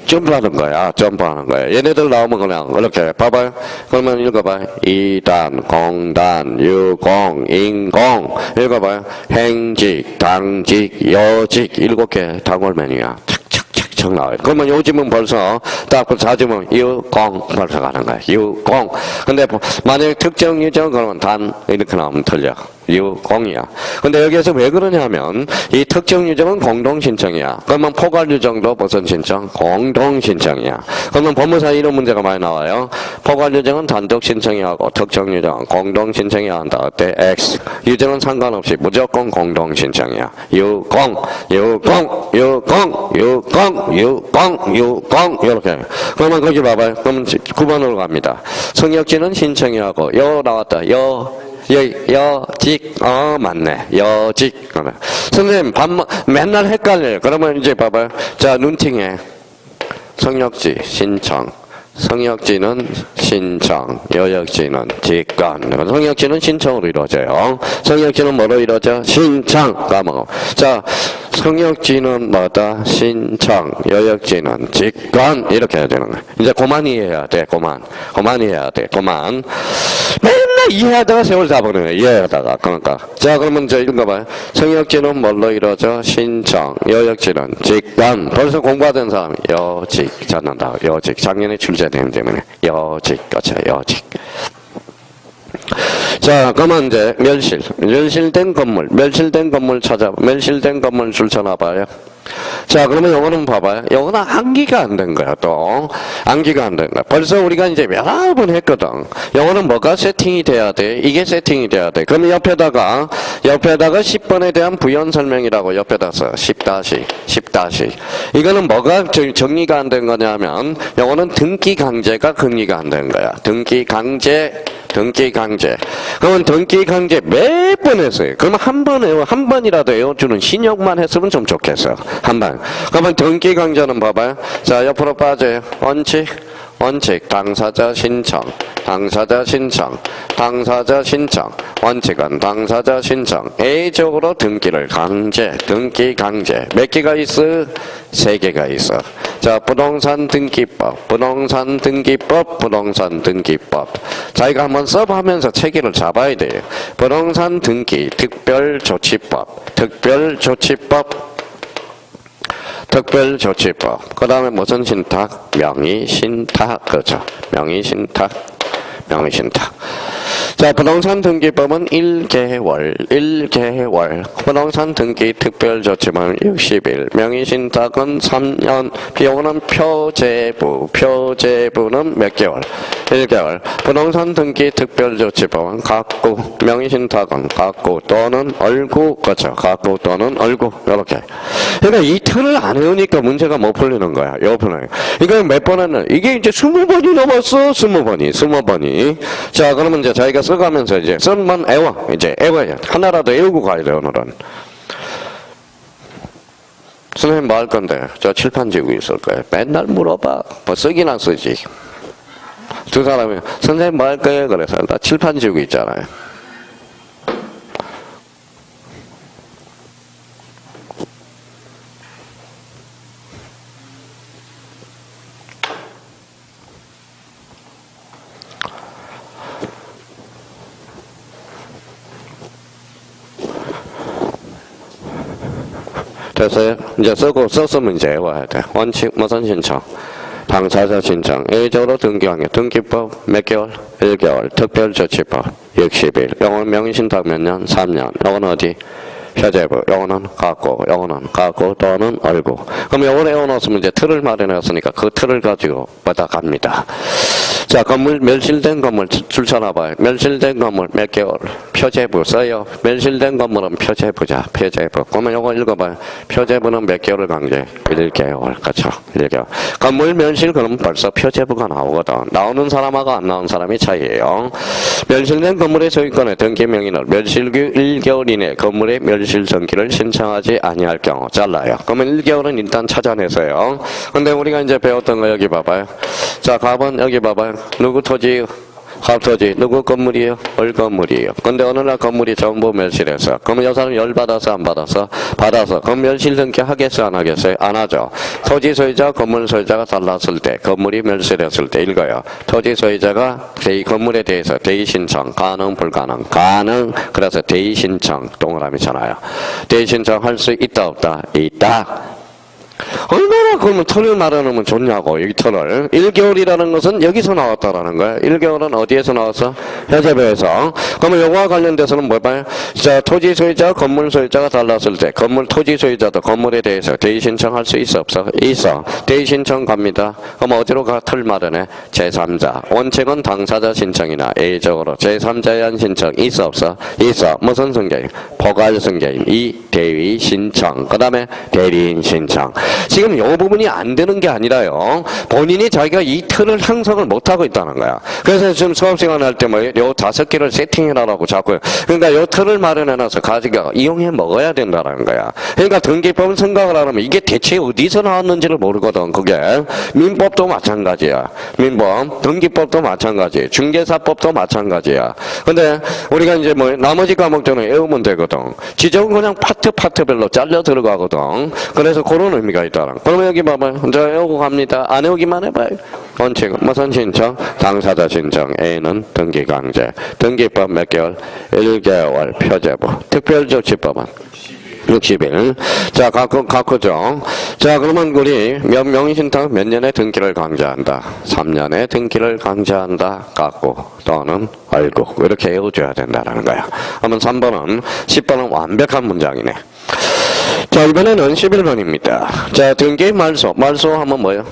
점프하는 거야. 점프하는 거야. 얘네들 나오면 그냥 이렇게 봐봐요. 그러면 읽어봐요. 2단, 공단, 유공, 인공. 읽어봐요. 행직, 당직, 여직. 7개 단골 메뉴야. 착착착착 나와요. 그러면 요즘은 벌써 딱 찾으면 유공 벌써 가는 거야. 유공. 근데 만약에 특정 유정 그러면 단 이렇게 나오면 틀려. 유공이야. 근데 여기에서 왜 그러냐면 이 특정 유정은 공동 신청이야. 그러면 포괄 유정도 무슨 신청? 공동 신청이야. 그러면 법무사 이런 문제가 많이 나와요. 포괄 유정은 단독 신청이야 하고 특정 유정은 공동 신청이야 한다. 어때? X. 유정은 상관없이 무조건 공동 신청이야. 유공, 유공, 유공, 유공, 유공, 유공 이렇게. 그러면 거기 봐봐요. 그러면 9번으로 갑니다. 성역지는 신청이하고 여 나왔다. 여직, 맞네. 여직. 선생님, 맨날 헷갈려요. 그러면 이제 봐봐요. 자, 눈팅해. 성역지, 신청. 성역지는 신청, 여역지는 직권. 성역지는 신청으로 이루어져요. 성역지는 뭐로 이루어져? 신청. 까먹어. 자, 성역지는 뭐다? 신청, 여역지는 직권. 이렇게 해야 되는 거야. 이제 그만 이해해야 돼. 그만 이해해야 돼. 그만. 맨날 이해하다가 세월 잡아버리는 거야. 이해하다가. 그러니까. 자, 그러면 이제 읽어봐요. 성역지는 뭘로 이루어져? 신청, 여역지는 직권. 벌써 공부하던 사람, 여직 찾는다. 여직. 작년에 출제되는 때문에. 여직. 그렇죠. 여직. 자, 그러면 이제 멸실된 건물 멸실된 건물 줄쳐놔봐요. 자, 그러면 요거는 봐봐요. 요거는 암기가 안 된 거야, 또. 암기가 안 된 거야. 벌써 우리가 이제 여러 번 했거든. 요거는 뭐가 세팅이 돼야 돼? 이게 세팅이 돼야 돼. 그러면 옆에다가 10번에 대한 부연 설명이라고 옆에다 써. 10-. 이거는 뭐가 정리가 안 된 거냐면, 요거는 등기 강제가 정리가 안 된 거야. 등기 강제. 그러면 등기 강제 몇 번 했어요. 그러면 한 번이라도 외워주는 신용만 했으면 좀 좋겠어. 한 번. 그러면 등기 강제는 봐봐요. 자, 옆으로 빠져요. 원칙, 당사자 신청. 원칙은 당사자 신청. A적으로 등기 강제. 몇 개가 있어? 3개가 있어. 자, 부동산 등기법. 자기가 한번 써보면서 체계를 잡아야 돼요. 부동산 등기, 특별조치법. 그 다음에 무슨 신탁? 명의신탁. 그렇죠. 명의신탁. 자, 부동산 등기법은 1개월. 부동산 등기 특별조치범은 60일. 명의신탁은 3년. 비용은 표제부는 몇 개월? 1개월. 부동산 등기 특별조치법은 각구. 명의신탁은 각구 또는 얼구. 그렇죠. 각구 또는 얼구. 이렇게. 그러니까 이 틀을 안 외우니까 문제가 못 풀리는 거야. 요번에. 이거 몇 번 했나? 이게 이제 20번이 넘었어. 20번이. 자, 그러면 이제 자기가 써가면서 이제 쓴만 외워야. 하나라도 외우고 가야 돼, 오늘은. 선생님 뭐 할 건데? 저 칠판 지고 있을 거예요. 맨날 물어봐. 뭐 쓰기나 쓰지. 두 사람이, 선생님 뭐 할 거예요? 그래서 나 칠판 지고 있잖아요. 됐어요? 이제 썼으면 이제 외워야 돼. 원칙, 무슨 신청? 당사자 신청. A적으로 등기관계. 등기법 몇 개월? 1개월. 특별조치법 60일. 요거는 명의신탁 몇 년? 3년. 요거는 어디? 표제부. 요거는 갖고. 요거는 갖고 또는 얼고. 그럼 요거를 외워놓으면 이제 틀을 마련했으니까 그 틀을 가지고 받아갑니다. 자, 건물, 멸실된 건물 줄쳐놔봐요. 멸실된 건물 몇 개월? 표제부 써요. 멸실된 건물은 표제부자. 표제부. 그러면 요거 읽어봐요. 표제부는 몇 개월을 강제? 1개월. 그렇죠. 1개월. 건물 멸실 그러면 벌써 표제부가 나오거든. 나오는 사람하고 안 나오는 사람이 차이예요. 멸실된 건물의 소유권의 등기 명의는 멸실규 1개월 이내 건물의 멸실 등기를 신청하지 아니할 경우 잘라요. 그러면 1개월은 일단 찾아내세요. 근데 우리가 이제 배웠던 거 여기 봐봐요. 자, 갑은 여기 봐봐요. 누구 토지? 합토지. 누구 건물이에요? 얼 건물이에요. 근데 어느 날 건물이 전부 멸실했어. 그러면 이 사람 열 받았어? 안 받았어? 받았어. 그럼 멸실 등기 하겠어요? 안 하겠어요? 안 하죠. 토지 소유자, 건물 소유자가 달랐을 때, 건물이 멸실했을 때 읽어요. 토지 소유자가 건물에 대해서 대의 신청, 가능, 불가능, 가능. 그래서 대의 신청 동그라미 쳐놔요. 대의 신청 할 수 있다, 없다? 있다. 얼마나 그러면 틀을 마련하면 좋냐고, 여기 틀을. 1개월이라는 것은 여기서 나왔다라는 거야. 1개월은 어디에서 나왔어? 표제부에서. 그러면 요거와 관련돼서는 뭐 봐요? 자, 토지 소유자, 건물 소유자가 달랐을 때, 토지 소유자도 건물에 대해서 대의 신청할 수 있어, 없어? 있어. 대의 신청 갑니다. 그럼 어디로 가? 틀 마련해? 제3자. 원칙은 당사자 신청이나 A적으로 제3자에 대한 신청 있어, 없어? 있어. 무슨 승계임? 포괄 승계임. 이 대의 신청. 그 다음에 대리인 신청. 지금 이 부분이 안 되는 게 아니라요. 본인이 자기가 이 틀을 형성을 못하고 있다는 거야. 그래서 지금 수업시간 할 때 뭐, 요 5개를 세팅해놔라고 자꾸. 그러니까 요 틀을 마련해놔서 가지고 이용해 먹어야 된다는 거야. 그러니까 등기법은 생각을 하려면 이게 대체 어디서 나왔는지를 모르거든, 그게. 민법도 마찬가지야. 민법, 등기법도 마찬가지. 중개사법도 마찬가지야. 근데 우리가 이제 뭐, 나머지 과목들은 외우면 되거든. 지적은 그냥 파트별로 잘려 들어가거든. 그래서 그런 의미가 있다는. 그러면 여기 봐봐요. 이제 외우고 갑니다. 안 외우기만 해봐요. 원칙, 무슨 신청? 당사자 신청. A는 등기강제. 등기법 몇 개월? 1개월. 표제부. 특별조치법은? 60일. 자, 각구죠. 자, 그러면 우리 명의신탁 몇 년에 등기를 강제한다? 3년에 등기를 강제한다. 각구 또는 얼구. 이렇게 외워줘야 된다는 거야. 그러면 3번은, 10번은 완벽한 문장이네. 자, 이번에는 11번입니다. 자, 등기 말소. 말소 하면 뭐예요?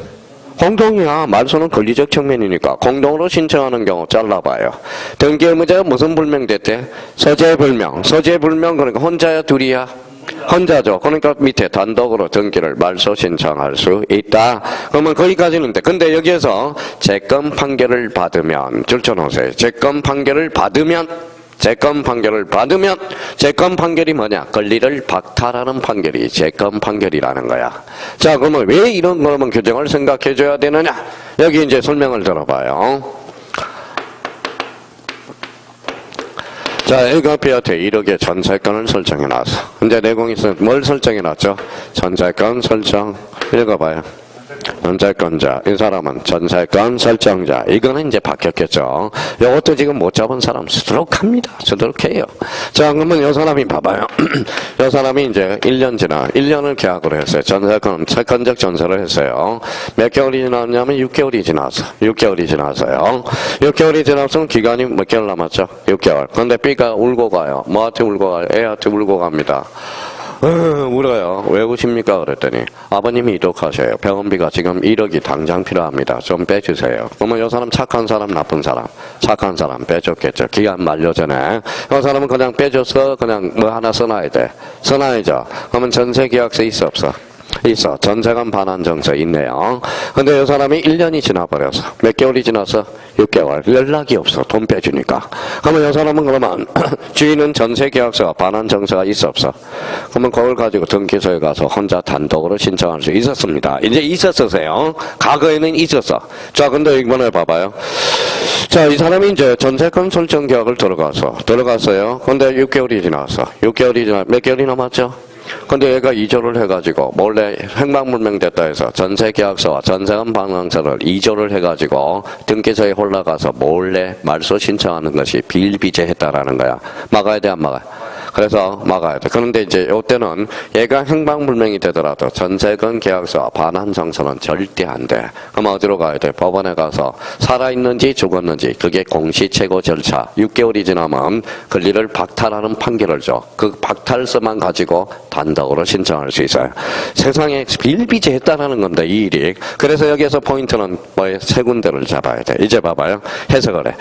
공동이야. 말소는 권리적 측면이니까 공동으로 신청하는 경우 잘라봐요. 등기 의무자가 무슨 불명됐대? 서재불명. 서재불명 그러니까 혼자야 둘이야? 혼자죠. 그러니까 밑에 단독으로 등기를 말소 신청할 수 있다. 그러면 거기까지는 돼. 근데 여기에서 재건 판결을 받으면 줄쳐놓으세요. 재건 판결이 뭐냐? 권리를 박탈하는 판결이 재건 판결이라는 거야. 자, 그러면 왜 이런 그러면 규정을 생각해 줘야 되느냐? 여기 이제 설명을 들어봐요. 자, A가B한테 1억의 전세권을 설정해 놨어. 이제 내공이 뭘 설정해 놨죠? 전세권 설정. 읽어봐요. 전세권자. 이 사람은 전세권 설정자. 이거는 이제 바뀌었겠죠. 이것도 지금 못 잡은 사람 수두룩합니다. 수두룩해요. 자, 그러면 이 사람이 봐봐요. 이 사람이 이제 1년을 계약으로 했어요. 채권적 전세를 했어요. 몇 개월이 지났냐면 6개월이 지났어. 6개월이 지났어요. 6개월이 지났으면 기간이 몇 개월 남았죠? 6개월. 근데 B가 울고 가요. 뭐한테 울고 가요? A한테 울고 갑니다. 울어요. 왜 우십니까? 그랬더니 아버님이 이독하셔요. 병원비가 지금 1억이 당장 필요합니다. 좀 빼주세요. 그러면 이 사람 착한 사람, 나쁜 사람? 착한 사람 빼줬겠죠. 기간 만료 전에. 이 사람은 그냥 빼줘서 그냥 뭐 하나 써놔야 돼. 써놔야죠. 그러면 전세계약서 있어 없어? 있어. 전세관 반환 정서 있네요. 근데 이 사람이 1년이 지나버렸어. 몇 개월이 지났어? 6개월. 연락이 없어. 돈 빼주니까. 그러면 이 사람은 그러면 주인은 전세계약서 반환 정서가 있어 없어? 그러면 그걸 가지고 등기소에 가서 혼자 단독으로 신청할 수 있었습니다. 이제 있었어요. 과거에는 있었어. 자, 근데 이번에 봐봐요. 자, 이 사람이 이제 전세권 설정 계약을 들어갔어요. 근데 6개월이 지났어. 6개월이 지나 몇 개월이 남았죠? 근데 얘가 이조를 해가지고 몰래 행방불명됐다 해서 전세계약서와 전세관 반환서를 이조를 해가지고 등기소에 올라가서 몰래 말소 신청하는 것이 비일비재했다라는 거야. 막아야 돼, 안 막아요? 그래서 막아야 돼. 그런데 이제 이때는 얘가 행방불명이 되더라도 전세권 계약서와 반환정서는 절대 안 돼. 그럼 어디로 가야 돼? 법원에 가서 살아있는지 죽었는지 그게 공시채고 절차 6개월이 지나면 권리를 박탈하는 판결을 줘. 그 박탈서만 가지고 단독으로 신청할 수 있어요. 세상에 비일비재했다라는 겁니다. 이 일이. 그래서 여기에서 포인트는 뭐에 세 군데를 잡아야 돼. 이제 봐봐요. 해석을 해.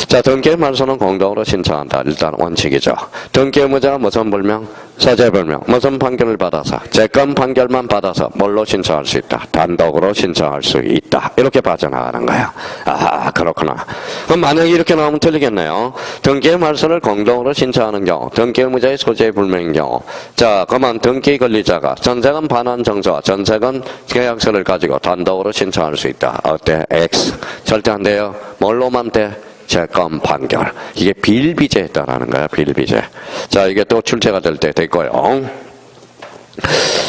자, 등기 말소는 공동으로 신청한다. 일단 원칙이죠. 등기 의무자가 무슨 불명? 서재불명. 무슨 판결을 받아서? 재건 판결만 받아서 뭘로 신청할 수 있다? 단독으로 신청할 수 있다. 이렇게 빠져나가는 거야. 아, 그렇구나. 그럼 만약에 이렇게 나오면 틀리겠네요. 등기 말소를 공동으로 신청하는 경우, 등기 의무자의 소재불명인 경우. 자, 그러면 등기 권리자가 전세관 반환 정서와 전세관 계약서를 가지고 단독으로 신청할 수 있다. 어때? X. 절대 안 돼요. 뭘로만 돼? 재건 판결. 이게 비일비재했다라는 거야, 비일비재. 자, 이게 또 출제가 될 때 될 거예요.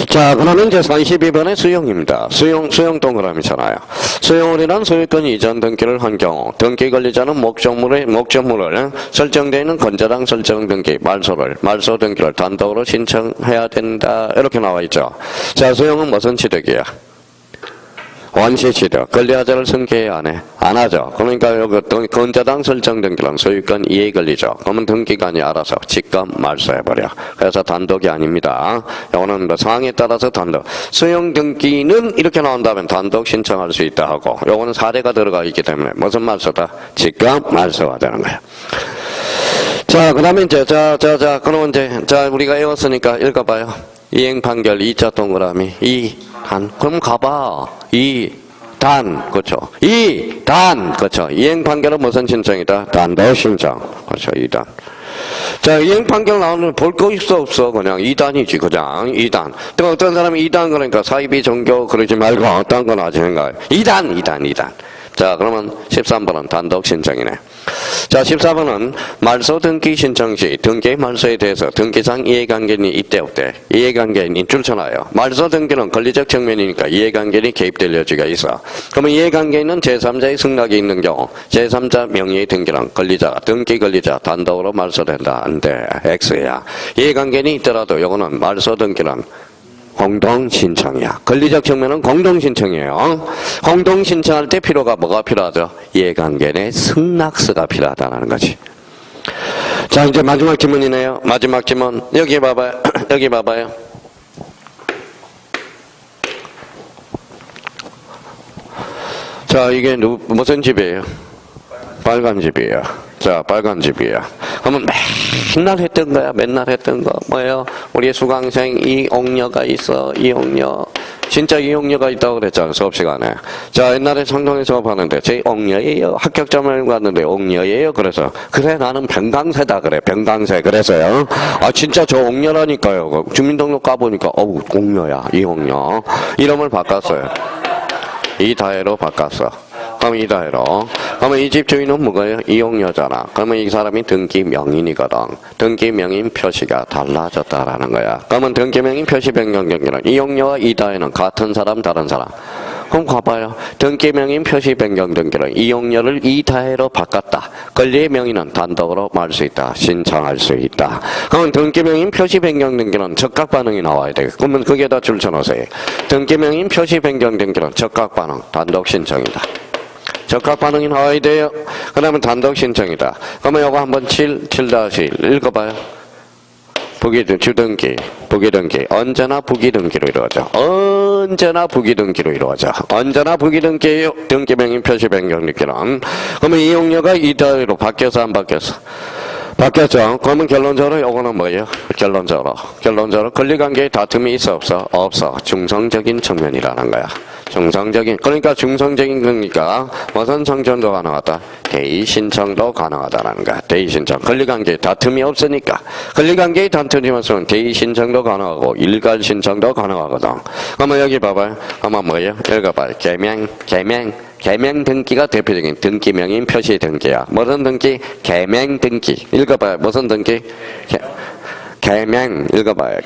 자, 그러면 이제 42번의 수용입니다. 수용 동그라미잖아요. 수용을이란 소유권 이전 등기를 한 경우, 등기 권리자는 목적물을 설정되어 있는 건재당 설정 등기, 말소 등기를 단독으로 신청해야 된다. 이렇게 나와 있죠. 자, 수용은 무슨 취득이야? 원시 취득. 권리하자를 승계해 안 해? 안 하죠. 그러니까 여기 건재당 설정 등기는 소유권 이해 권리죠. 그러면 등기관이 알아서 직권 말소해버려. 그래서 단독이 아닙니다. 이거는 뭐 상황에 따라서 단독. 수용 등기는 이렇게 나온다면 단독 신청할 수 있다 하고, 요거는 사례가 들어가 있기 때문에 무슨 말소다? 직권 말소가 되는 거예요. 자, 그 다음에 이제, 그러면 이제, 우리가 외웠으니까 읽어봐요. 이행 판결 2자 동그라미 2단. 그럼 가봐. 2단. 그렇죠. 2단. 그렇죠. 이행 판결은 무슨 신청이다? 단독 신청. 그렇죠. 2단. 자, 이행 판결 나오면 볼 거 있어 없어? 그냥 2단이지. 그냥 2단. 또 어떤 사람이 2단 그러니까 사이비 종교 그러지 말고 어떤 건 하시는 거예요. 2단. 자, 그러면 13번은 단독 신청이네. 자, 14번은 말소 등기 신청 시 등기 말소에 대해서 등기상 이해관계인이 있대 없대? 이해관계인이 줄쳐놔요. 말소 등기는 권리적 측면이니까 이해관계인이 개입될 여지가 있어. 그러면 이해관계인은 제3자의 승낙이 있는 경우 제3자 명의의 등기는 권리자가 등기 권리자 단독으로 말소된다. 안 돼. X야. 이해관계인이 있더라도 이거는 말소 등기는 공동신청이야. 권리적 측면은 공동신청이에요. 공동신청할 때 뭐가 필요하죠? 이해관계인의 승낙서가 필요하다는 거지. 자, 이제 마지막 지문이네요. 마지막 지문. 여기 봐봐요. 여기 봐봐요. 자, 이게 무슨 집이에요? 빨간 집이에요. 자, 빨간 집이에요. 그러면 맨날 했던 거야. 맨날 했던 거. 뭐예요? 우리 수강생 이옥녀가 있어. 이옥녀. 진짜 이옥녀가 있다고 그랬잖아. 수업시간에. 자, 옛날에 성동에 수업하는데 제 옥녀예요. 합격점을 갔는데 옥녀예요. 그래서 그래 나는 병강세다 그래. 병강세. 그래서요. 아, 진짜 저 옥녀라니까요. 주민등록 까보니까 어우 옥녀야. 이옥녀. 이름을 바꿨어요. 이다혜로 바꿨어. 그럼 이다혜로. 그러면 이 집 주인은 뭐예요? 이옥녀잖아. 그러면 이 사람이 등기 명인이거든. 등기 명인 표시가 달라졌다라는 거야. 그러면 등기 명인 표시 변경 경기는 이옥녀와 이다혜는 같은 사람, 다른 사람? 그럼 가봐요. 등기명인 표시 변경 등기는 이용료를 이타해로 바꿨다. 권리의 명의는 단독으로 말 수 있다. 신청할 수 있다. 그러면 등기명인 표시 변경 등기는 적각 반응이 나와야 돼. 그러면 그게 다 줄쳐놓으세요. 등기명인 표시 변경 등기는 적각 반응, 단독 신청이다. 적각 반응이 나와야 돼요. 그 다음에 단독 신청이다. 그러면 요거 한번 7-1 읽어봐요. 주등기, 부기등기, 언제나 부기등기로 이루어져. 언제나 부기등기로 이루어져. 언제나 부기등기예요. 등기명인 표시 변경 등기는. 그러면 이용료가 이따위로 바뀌어서 안 바뀌었어? 바뀌었죠. 그러면 결론적으로 요거는 뭐예요? 결론적으로 권리관계에 다툼이 있어 없어? 없어. 중성적인 측면이라는 거야. 그러니까 중성적인 거니까 무슨 성전도 가능하다? 대의 신청도 가능하다는 거야. 대의 신청. 권리관계에 다툼이 없으니까. 권리관계에 다툼이 없으면 대의 신청도 가능하고 일괄 신청도 가능하거든. 그러면 여기 봐봐요. 그러면 뭐예요? 읽어봐요. 개명 등기가 대표적인 등기명인 표시 등기야. 무슨 등기? 개명 등기. 읽어봐요. 무슨 등기? 개명 읽어봐요.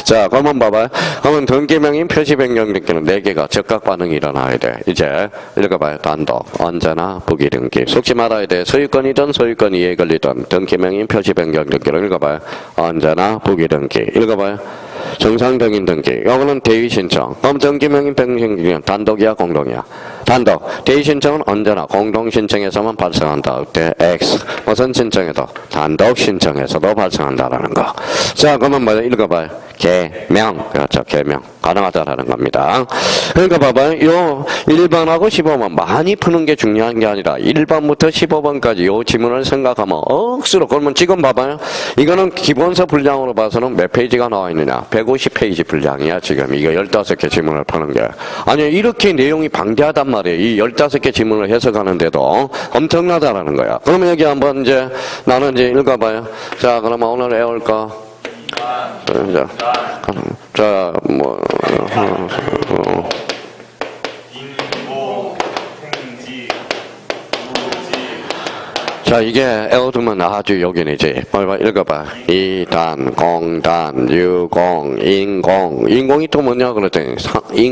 자, 그러면 봐봐요. 그러면 등기명인 표시 변경 등기는 4개가 적각 반응이 일어나야 돼. 이제 읽어봐요. 단독, 언제나 부기등기. 속지 말아야 돼. 소유권이든 소유권 이해 걸리든 등기명인 표시 변경 등기를 읽어봐요. 언제나 부기등기. 읽어봐요. 정상적인 등기. 이거는 대의 신청. 그럼 등기명인 변경 등기는 단독이야, 공동이야? 단독. 대의 신청은 언제나 공동 신청에서만 발생한다. 그때 X. 무슨 신청에도? 단독 신청에서도 발생한다라는 거. 자, 그러면 뭐야? 읽어봐요. 개명. 그렇죠. 개명. 가능하다라는 겁니다. 그러니까 봐봐요. 요 1번하고 15번 많이 푸는 게 중요한 게 아니라 1번부터 15번까지 요 지문을 생각하면 억수로. 그러면 지금 봐봐요. 이거는 기본서 분량으로 봐서는 몇 페이지가 나와 있느냐? 150페이지 분량이야, 지금. 이거 15개 지문을 푸는 게. 아니, 이렇게 내용이 방대하단 말이에요. 이 15개 지문을 해석하는데도 엄청나다라는 거야. 그러면 여기 한번 이제 나는 이제 읽어봐요. 자, 그러면 오늘 외울 거. 자, 뭐, 자, 이게 에어두면 아주 여기이지. 빨리 읽어봐. 이단, 공단, 유공, 인공. 인공이 또 뭐냐 그랬더니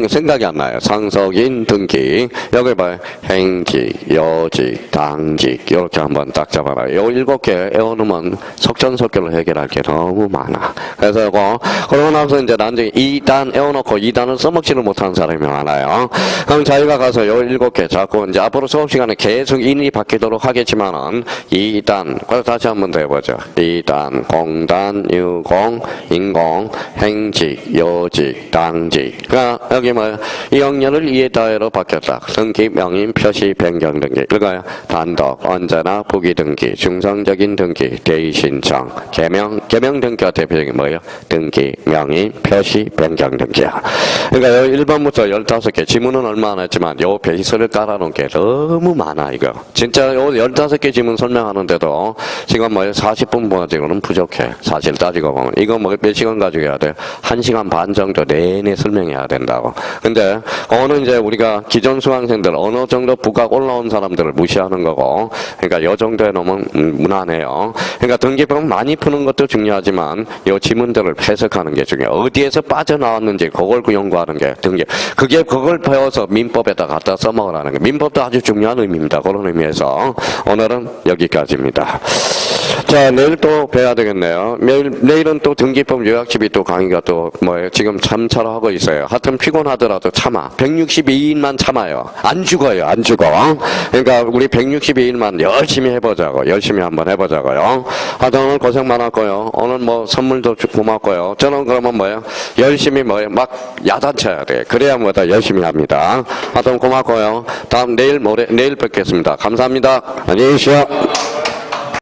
생각이 안 나요. 상속인 등기. 여기 봐요. 행직, 여직, 당직. 이렇게 한번 딱 잡아라. 요 7개 에어두면 속전속결로 해결할 게 너무 많아. 그래서 이거 그러고 나서 이제 나중에 2단 에어놓고 2단을 써먹지를 못하는 사람이 많아요. 그럼 자기가 가서 요 7개 자꾸 이제 앞으로 수업 시간에 계속 인이 바뀌도록 하겠지만은 2단, 그래서 다시 한번 더 해보죠. 2단, 공단, 유공, 인공, 행직, 여직, 당직. 그러니까 여기 뭐 이용료를 이해다해로 바뀌었다. 등기, 명인, 표시, 변경 등기. 그러니까 단독, 언제나 부기 등기, 중성적인 등기, 대의 신청, 개명 등기가 대표적인 뭐예요? 등기, 명인, 표시, 변경 등기야. 그러니까 1번부터 15개, 지문은 얼마 안 했지만 요 베이스를 깔아놓은 게 너무 많아, 이거. 진짜 요 15개 지문 설명하는데도 지금 뭐 40분 가지고는 부족해. 사실 따지고 보면. 이거 뭐 몇 시간 가지고 해야 돼? 1시간 반 정도 내내 설명해야 된다고. 근데 오늘 이제 우리가 기존 수강생들 어느 정도 부각 올라온 사람들을 무시하는 거고, 그러니까 요 정도에 놓으면 무난해요. 그러니까 등기법 많이 푸는 것도 중요하지만 요 지문들을 해석하는 게 중요해요. 어디에서 빠져나왔는지 그걸 연구하는 게 등기. 그걸 배워서 민법에다 갖다 써먹으라는 게. 민법도 아주 중요한 의미입니다. 그런 의미에서 오늘은 여기까지입니다. 자, 내일 또 뵈야 되겠네요. 내일은 또 등기법 요약집이 또 강의가 또 뭐예요? 지금 참차로 하고 있어요. 하여튼 피곤하더라도 참아. 162일만 참아요. 안 죽어요. 안 죽어. 그러니까 우리 162일만 열심히 해보자고. 열심히 한번 해보자고요. 하여튼 오늘 고생 많았고요. 오늘 뭐 선물도 고맙고요. 저는 그러면 뭐예요? 열심히 뭐예요? 막 야단쳐야 돼. 그래야 뭐다 열심히 합니다. 하여튼 고맙고요. 다음 내일 뵙겠습니다. 감사합니다. 안녕히 계십시오.